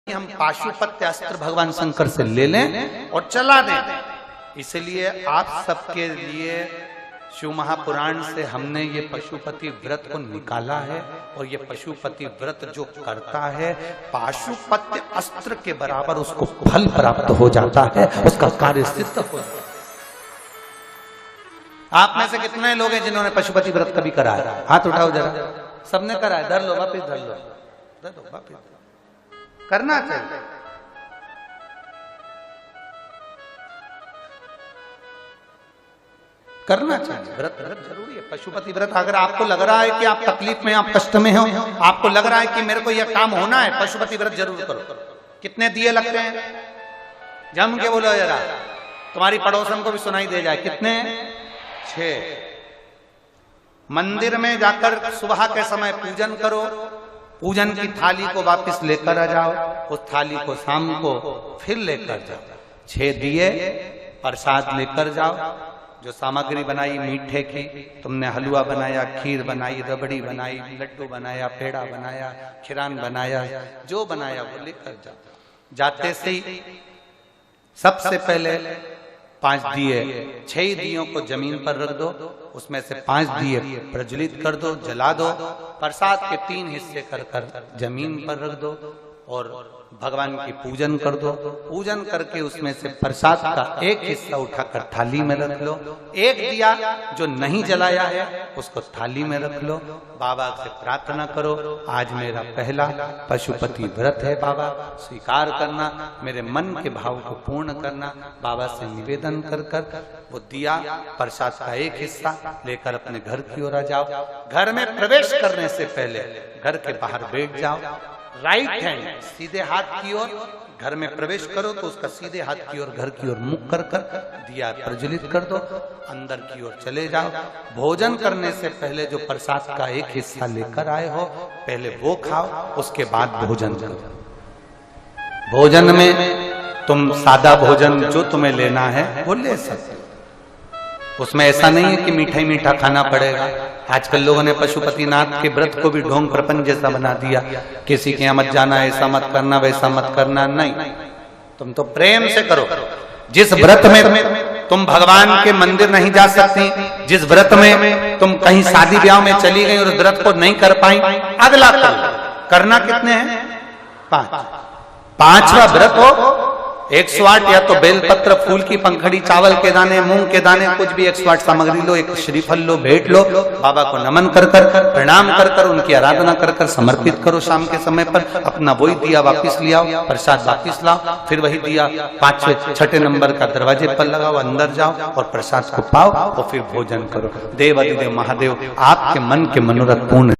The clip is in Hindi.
हम पाशुपत्य अस्त्र भगवान शंकर से ले लें और चला दें। इसलिए आप सबके लिए शिव महापुराण से हमने ये पशुपति व्रत को निकाला है, और ये पशुपति व्रत जो करता है पाशुपत्य अस्त्र के बराबर उसको फल प्राप्त हो जाता है, उसका कार्य सिद्ध हो जाता है। आप में से कितने लोग हैं जिन्होंने पशुपति व्रत कभी कराया? हाथ उठाओ जरा। सबने कराया? धर लो वापिस, धर लो, धर लो वापिस। करना चाहिए। करना चाहिए। व्रत जरूरी है। पशुपति व्रत अगर आपको लग रहा है कि आप तकलीफ में, आप कष्ट में हो, आपको लग रहा है कि मेरे को यह काम होना है, पशुपति व्रत जरूर करो। कितने दिए लगते हैं? जम के बोलो जरा, तुम्हारी पड़ोसन को भी सुनाई दे जाए। कितने? 6। मंदिर में जाकर सुबह के समय पूजन करो, पूजन की थाली को वापस लेकर आ जाओ, उस थाली को शाम को फिर लेकर जाओ। 6 दिए प्रसाद लेकर जाओ। जो सामग्री बनाई मीठे की, तुमने हलवा बनाया, खीर बनाई, रबड़ी बनाई, लड्डू बनाया, पेड़ा बनाया, खिरान बनाया, जो बनाया वो लेकर जाओ। जाते से ही सबसे पहले 5 दिए, 6 दियों को जमीन पर रख दो, उसमें से 5 दिए प्रज्वलित कर दो, जला दो। प्रसाद के 3 हिस्से कर कर जमीन पर रख दो और भगवान की पूजन कर दो। पूजन करके उसमें से प्रसाद का 1 हिस्सा उठाकर थाली में रख लो। 1 दिया जो नहीं जलाया है उसको थाली में रख लो। बाबा से प्रार्थना करो, आज मेरा पहला पशुपति व्रत है बाबा, स्वीकार करना, मेरे मन के भाव को पूर्ण करना। बाबा से निवेदन कर कर वो दिया प्रसाद का 1 हिस्सा लेकर अपने घर की ओर आ जाओ। घर में प्रवेश करने से पहले घर के बाहर बैठ जाओ। राइट हैंड सीधे हाथ की ओर घर में प्रवेश करो तो उसका सीधे हाथ की ओर घर की ओर मुख कर कर दिया प्रज्वलित कर दो। अंदर की ओर चले जाओ। भोजन करने से पहले जो प्रसाद का 1 हिस्सा लेकर आए हो पहले वो खाओ, उसके बाद भोजन करो। भोजन में तुम सादा भोजन जो तुम्हें लेना है वो ले सकते हो। उसमें ऐसा नहीं है कि मीठा ही मीठा खाना पड़ेगा। आजकल लोगों ने पशुपतिनाथ के व्रत को भी ढोंग प्रपंच जैसा बना दिया। किसी के यहाँ मत जाना, ऐसा मत करना, वैसा मत करना। नहीं, तुम तो प्रेम से करो। जिस व्रत में तुम भगवान के मंदिर नहीं जा सकती, जिस व्रत में तुम कहीं शादी ब्याह में चली गई और व्रत को नहीं कर पाई, अगला करना कितने हैं? 5। 5वां व्रत हो 108 या तो बेलपत्र, फूल की पंखड़ी, चावल के दाने, मूंग के दाने, कुछ भी 108 सामग्री लो, एक श्रीफल लो, भेंट लो, बाबा को नमन कर कर, प्रणाम कर कर, उनकी आराधना कर कर समर्पित करो। शाम के समय पर अपना वही दिया वापिस ले आओ, प्रसाद वापिस लाओ, फिर वही दिया 5वें 6ठे नंबर का दरवाजे पर लगाओ, अंदर जाओ और प्रसाद को पाओ और फिर भोजन करो। देव अधिदेव महादेव आपके मन के मनोरथ पूर्ण